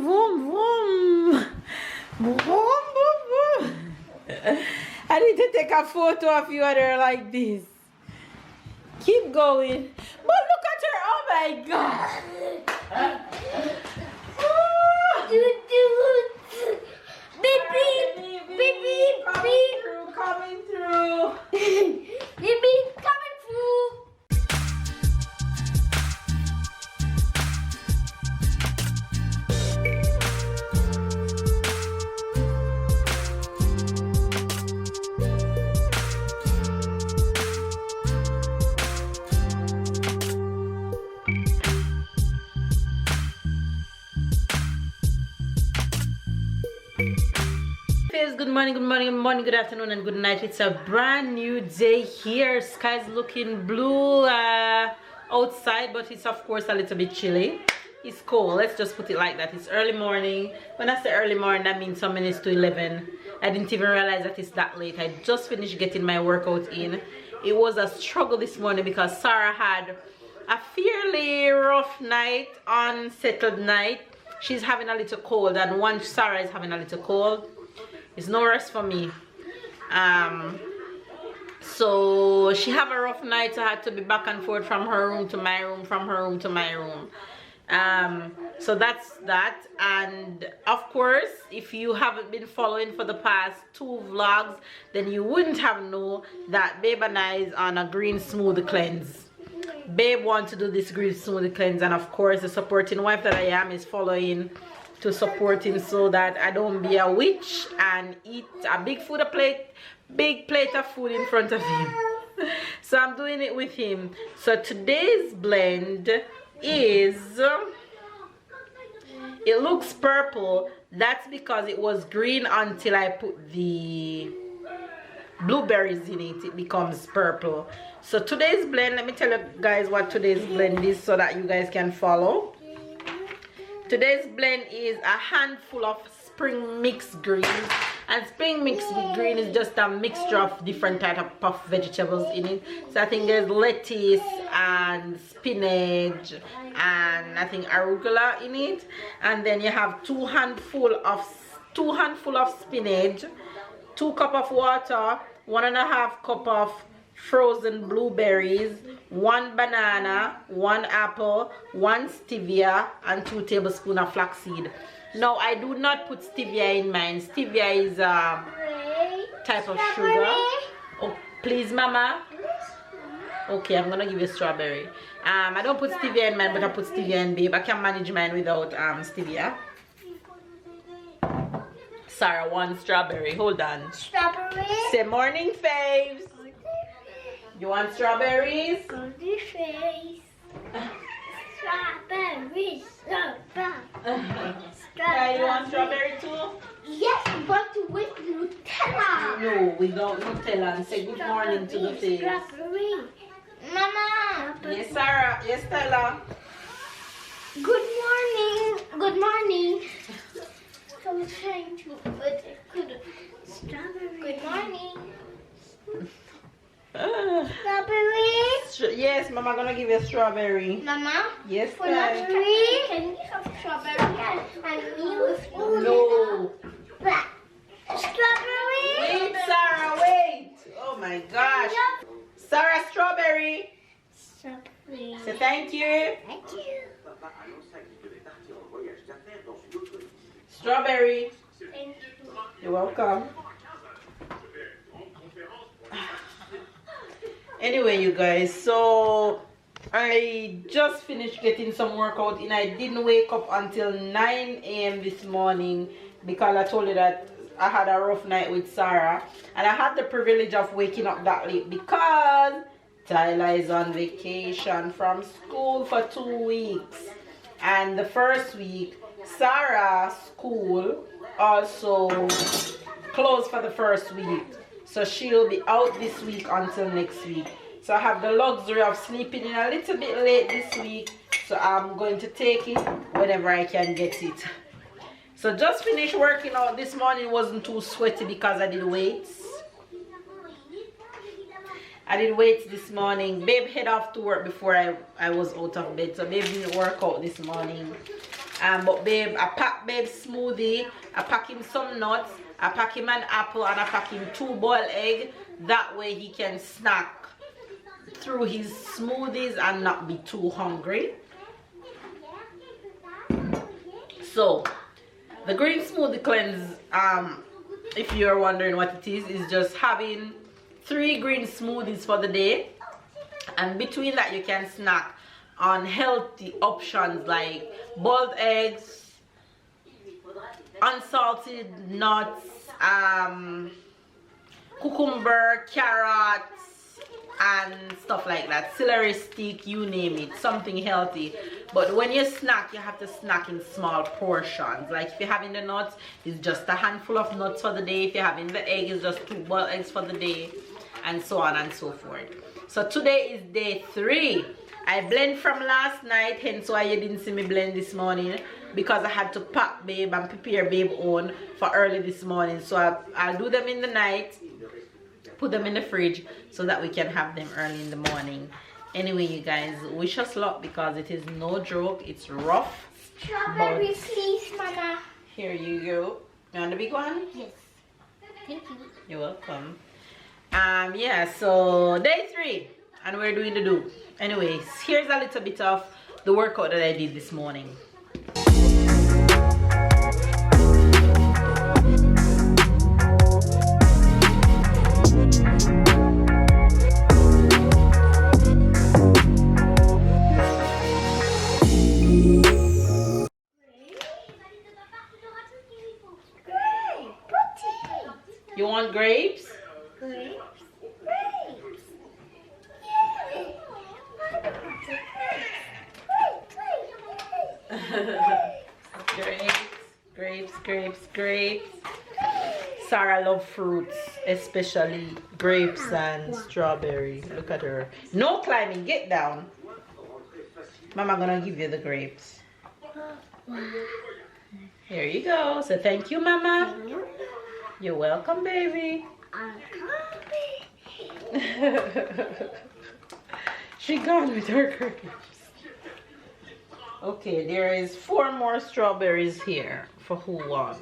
vroom, vroom. Vroom, vroom, vroom. I need to take a photo of you and her like this. Keep going. But look at her. Oh my God. Beep, beep, beep, beep, beep. Coming through. Beep, beep, coming through. Good morning, good morning, good morning, good afternoon, and good night. It's a brand new day here. Sky's looking blue outside, but it's of course a little bit chilly. It's cold, let's just put it like that. It's early morning. When I say early morning, that means some minutes to 11. I didn't even realize that it's that late. I just finished getting my workout in. It was a struggle this morning because Sarah had a fairly rough night, unsettled night. She's having a little cold, and once Sarah is having a little cold, it's no rest for me. So she had a rough night, so I had to be back and forth from her room to my room, from her room to my room. So that's that. And of course, if you haven't been following for the past 2 vlogs, then you wouldn't have known that Babe and I is on a green smoothie cleanse. Babe wants to do this green smoothie cleanse, and of course the supporting wife that I am is following to support him so that I don't be a witch and eat a big plate of food in front of him. So I'm doing it with him. So today's blend is, it looks purple. That's because it was green until I put the blueberries in it. It becomes purple. So today's blend, let me tell you guys what today's blend is so that you guys can follow. Today's blend is a handful of spring mixed greens, and spring mixed green is just a mixture of different types of puff vegetables in it. So I think there's lettuce and spinach and I think arugula in it, and then you have 2 handful of spinach, 2 cups of water, 1.5 cup of frozen blueberries, 1 banana, 1 apple, 1 stevia, and 2 tablespoons of flaxseed. Now I do not put stevia in mine. Stevia is a type of sugar. Oh, please, mama. Okay, I'm gonna give you strawberry. I don't put stevia in mine, but I put stevia in Babe. I can manage mine without stevia. Sarah, 1 strawberry. Hold on. Strawberry. Say morning, faves. You want strawberries? Golden face. Strawberries. Yeah, you want strawberry too? Yes, but with Nutella. No, we don't Nutella. And say good morning to the face. Strawberry. Mama. Yes, Sarah. Yes, Stella. Good morning. Good morning. I was trying to, but I couldn't. Strawberry. Good morning. Strawberry? Yes, Mama gonna give you a strawberry. Mama? Yes, for strawberry? Can we have strawberry and me with no. Strawberry? Wait, Sarah, wait. Oh my gosh. Sarah, strawberry. Strawberry. So thank you. Thank you. Strawberry. Thank you. You're welcome. Anyway, you guys, so I just finished getting some workout in. I didn't wake up until 9 a.m. this morning because I told you that I had a rough night with Sarah, and I had the privilege of waking up that late because Tyler is on vacation from school for 2 weeks, and the first week Sarah's school also closed for the first week. So she'll be out this week until next week. So I have the luxury of sleeping in a little bit late this week. So I'm going to take it whenever I can get it. So just finished working out this morning. It wasn't too sweaty because I did weights. I did weights this morning. Babe head off to work before I was out of bed. So Babe didn't work out this morning. But babe, I pack babe smoothie, I pack him some nuts, I pack him an apple, and I pack him 2 boiled eggs. That way he can snack through his smoothies and not be too hungry. So the green smoothie cleanse, if you're wondering what it is just having 3 green smoothies for the day, and between that you can snack on healthy options like boiled eggs, unsalted nuts, cucumber, carrots, and stuff like that, celery stick, you name it, something healthy. But when you snack, you have to snack in small portions. Like if you're having the nuts, it's just a handful of nuts for the day. If you're having the egg, it's just 2 boiled eggs for the day, and so on and so forth. So today is day 3. I blend from last night, hence why you didn't see me blend this morning, because I had to pack babe and prepare babe on for early this morning. So I'll do them in the night, put them in the fridge so that we can have them early in the morning. Anyway, you guys, wish us luck because it is no joke. It's rough. Strawberry, please, Mama. Here you go. You want the big one? Yes. Thank you. You're welcome. Yeah, so day 3 and we're doing the do. Anyways, here's a little bit of the workout that I did this morning. You want grapes? Grapes. Grapes. Sarah loves fruits, especially grapes and strawberry. Look at her. No climbing, get down. Mama gonna give you the grapes. Here you go. So thank you, Mama. You're welcome, baby. She gone with her grapes. Okay, there is 4 more strawberries here for who wants.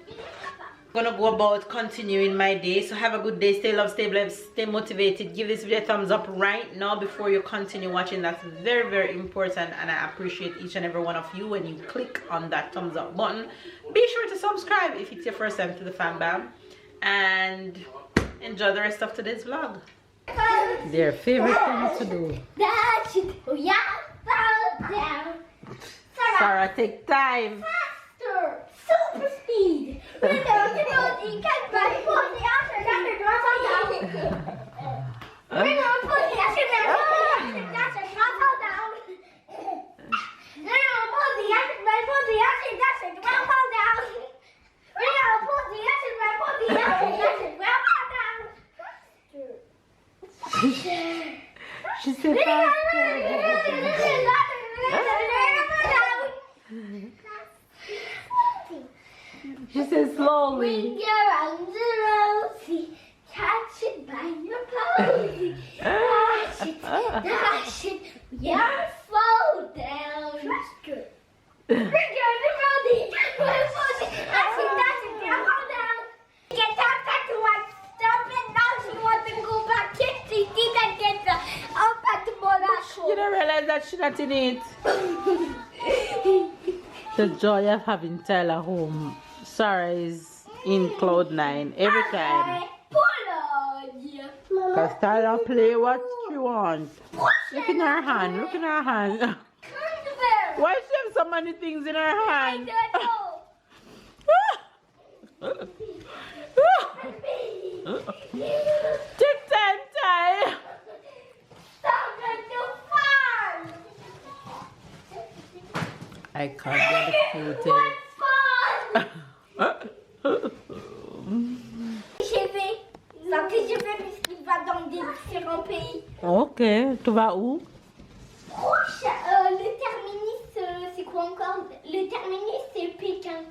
I'm gonna go about continuing my day. So have a good day, stay loved, stay blessed, stay motivated. Give this video a thumbs up right now before you continue watching. That's very, very important, and I appreciate each and every one of you when you click on that thumbs up button. Be sure to subscribe if it's your first time to the Fam Bam, and enjoy the rest of today's vlog. Their favorite thing to do. Sarah, take time. Faster! Super speed! You can't buy food. The answer doesn't drop down. We're going to put the answer down. Doesn't drop down. We're going to put the answer down. Doesn't drop down. We're going to put the answer down. Doesn't drop down. She said faster. She said slowly. When you're on the rosy, catch it by your posy. Dash it, you're fall down. Faster. When you're on the rosy, catch it, dash it, fall down. Get back to what? Stop it now. She wants to go back. Kick the teeth and get the up at the ball. You don't realize that she's not in it. The joy of having Tyler home. Sarah is in cloud 9 every time. Because Tyler play what she wants. Look in her hand. Look in her hand. Why she have so many things in her hand? Take time, Ty. I can't get the footage. Il va dans des différents pays. Ok, tu vas où? Le terminus, c'est quoi encore? Le terminus, c'est Pékin.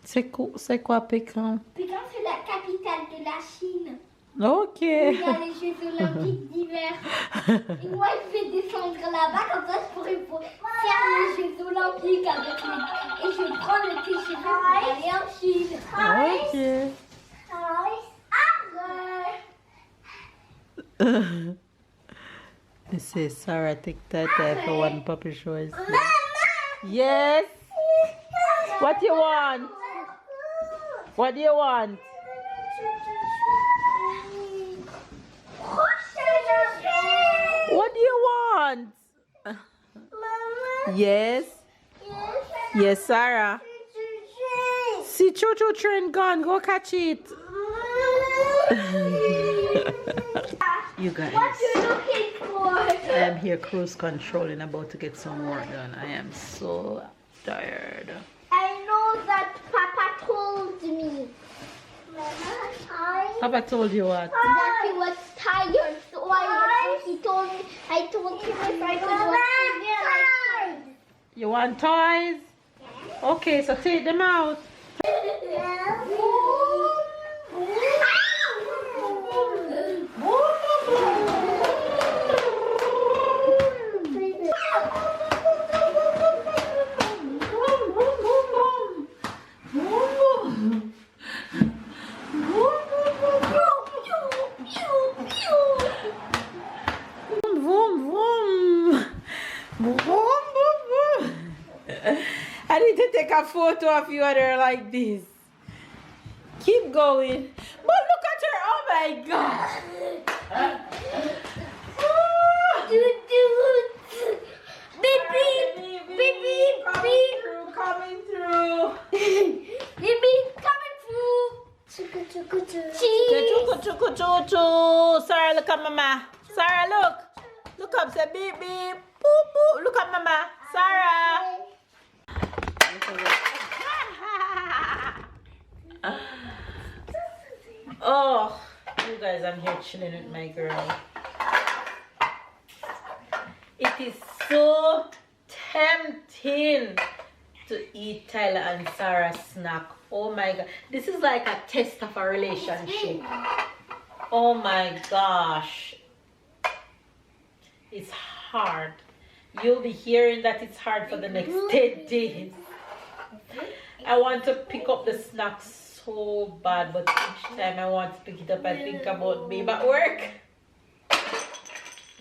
C'est quoi Pékin? Pékin, c'est la capitale de la Chine. Ok. Il y a les Jeux Olympiques d'hiver. Et moi, je vais descendre là-bas, comme ça, je pourrais faire les Jeux Olympiques avec les... Et je vais prendre le t-shirt pour aller en Chine. Ok. They say Sarah take that for one puppy show. Yes. What do you want? What do you want? What do you want? Yes. Yes, Sarah. See choo-choo train gone. Go catch it. You guys. What you looking for? I am here cruise controlling, about to get some work done. I am so tired. I know that Papa told me. Papa told you what? That he was tired, so I told him if I could watch TV and I could. You want toys? Okay, so take them out. I need to take a photo of you and her like this. Keep going. But look at her. Oh my God. Beep beep beep beep beep. Coming through. Beep beep coming through. Cheese. Sarah, look at mama. Sarah, look. Look up. Say beep beep. Boop boop. Look at mama. Sarah. Oh, you guys, I'm here chilling with my girl. It is so tempting to eat Tyler and Sarah's snack. Oh my God, this is like a test of a relationship. Oh my gosh, it's hard. You'll be hearing that it's hard for the next 10 days. I want to pick up the snacks so bad, but each time I want to pick it up, I think about babe at work.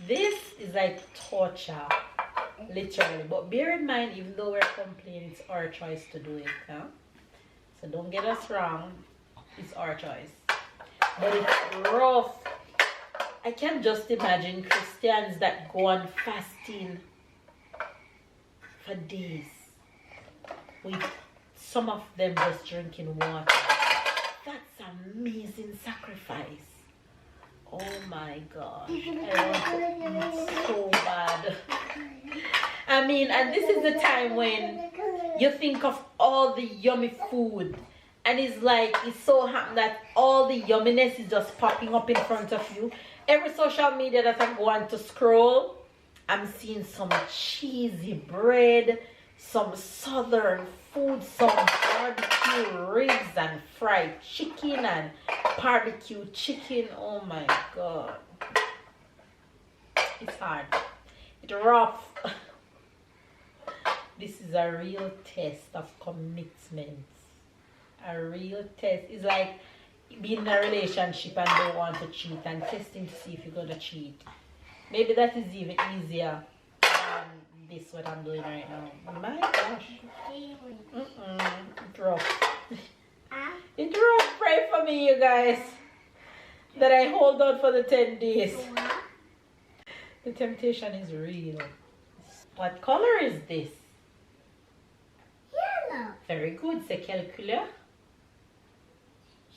This is like torture, literally. But bear in mind, even though we're complaining, it's our choice to do it. Huh? So don't get us wrong, it's our choice. But it's rough. I can just imagine Christians that go on fasting for days, with some of them just drinking water. That's amazing sacrifice. Oh my gosh, I want to eat so bad. I mean, and this is the time when you think of all the yummy food, and it's like, it's so happened that all the yumminess is just popping up in front of you. Every social media that I go on to scroll, I'm seeing some cheesy bread, some southern food, some barbecue ribs and fried chicken and barbecue chicken. Oh my God, it's hard, it's rough. This is a real test of commitment. A real test. It's like being in a relationship and don't want to cheat, and testing to see if you're gonna cheat. Maybe that is even easier than this what I'm doing right now. My gosh. It's rough. It's rough. Pray for me, you guys, that I hold on for the 10 days. The temptation is real. What color is this? Yellow. Very good. C'est quelle couleur?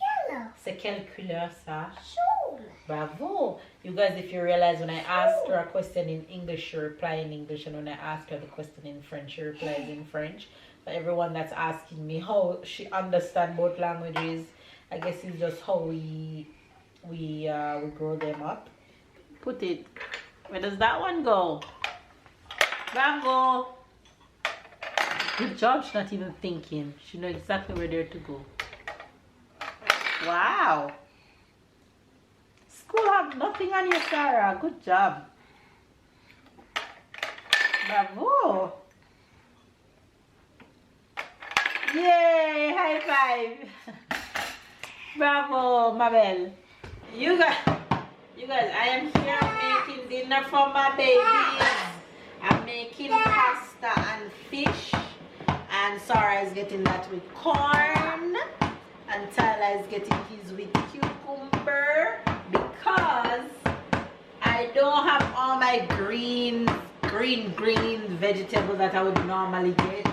Yellow. C'est quelle couleur ça? Soul. Bravo. You guys, if you realize, when I ask her a question in English, she replies in English, and when I ask her the question in French, she replies in French. For everyone that's asking me how she understands both languages, I guess it's just how we grow them up. Put it. Where does that one go? Bravo. Good job. She's not even thinking. She knows exactly where they're to go. Wow. School have nothing on you, Sarah. Good job. Bravo. Yay! High five. Bravo, Mabel. You guys, I am here making dinner for my babies. I'm making pasta and fish. And Sarah is getting that with corn. And Tyler is getting his with cucumber. Because I don't have all my green vegetables that I would normally get.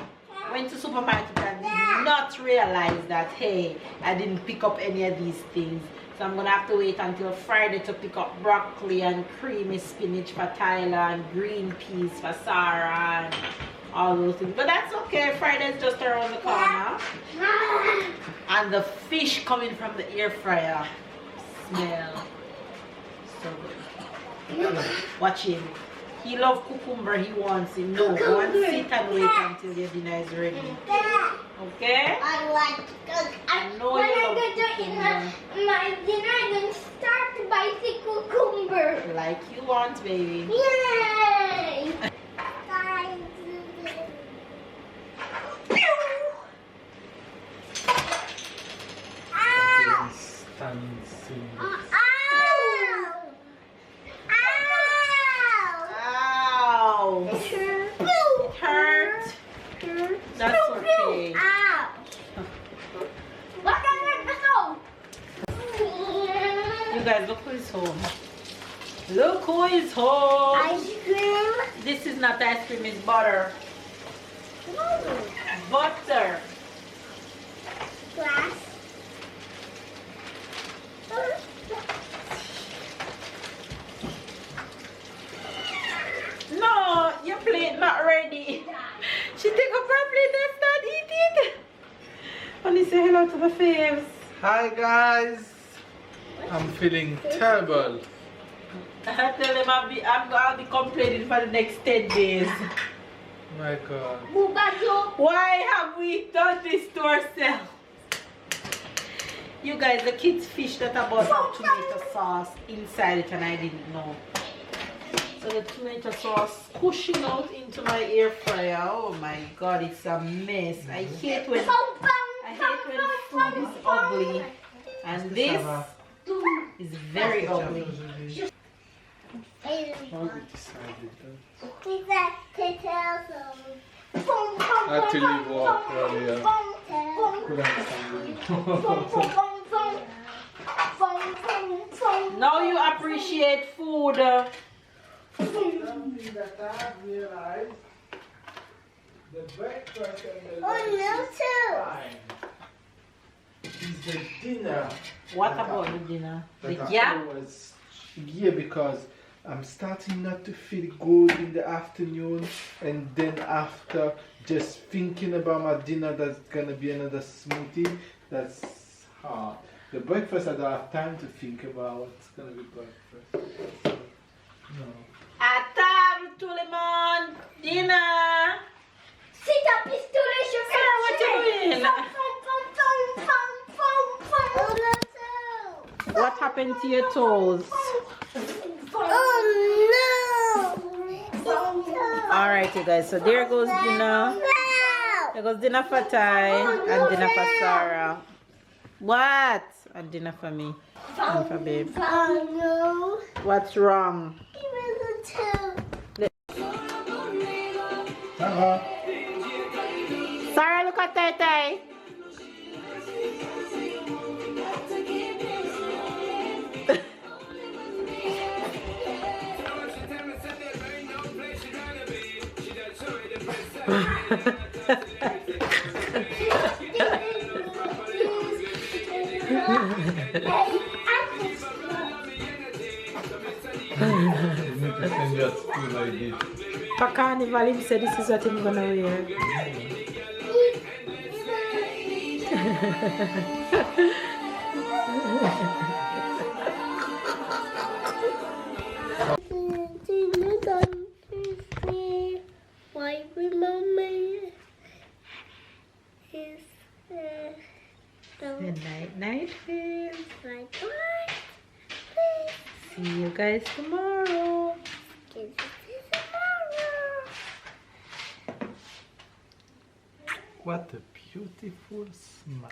Went to supermarket and did not realize that, hey, I didn't pick up any of these things. So I'm gonna have to wait until Friday to pick up broccoli and creamy spinach for Tyler and green peas for Sarah and all those things. But that's okay, Friday's just around the corner. And the fish coming from the air fryer smell so good. Watch him. He loves cucumber, he wants it. No, go and sit and wait until your dinner is ready. Okay? I like because when I get to eat my dinner, I'm going to start by the cucumber. Like you want, baby. Yay! That's okay. You guys, look who is home. Look who is home. Ice cream. This is not ice cream, it's butter. Butter. Glass. No, your plate not ready. She take up her plate and start eating. Only say hello to the faves. Hi guys. I'm feeling terrible. I tell them I'll be complaining for the next 10 days. My God. Why have we done this to ourselves? You guys, the kids' fish that I bought have tomato sauce inside it and I didn't know. So the tomato sauce pushing out into my air fryer. Oh my God, it's a mess. I hate when food is ugly. And this is very ugly. How we decided that? I had to leave work earlier. Now you appreciate food. Something that I realized, the breakfast and the lunch is the dinner. What about the dinner? The That I gap? always gear because I'm starting not to feel good in the afternoon, and then after just thinking about my dinner, that's gonna be another smoothie. That's hard. The breakfast, I don't have time to think about what's gonna be breakfast. So, no. At table to lemon dinner. Sit up, it's delicious. Sarah, what you doing? What happened to your toes? Oh no! Alright, you guys, so there goes dinner. There goes dinner for Ty and dinner for Sarah. What? And dinner for me and for babe. Oh no! What's wrong? Give me the two. Sarah, look at Tay Tay. For carnival, he said this is what I'm gonna wear. Why remember is The night face. like what? Please. See you guys tomorrow. What a beautiful smile.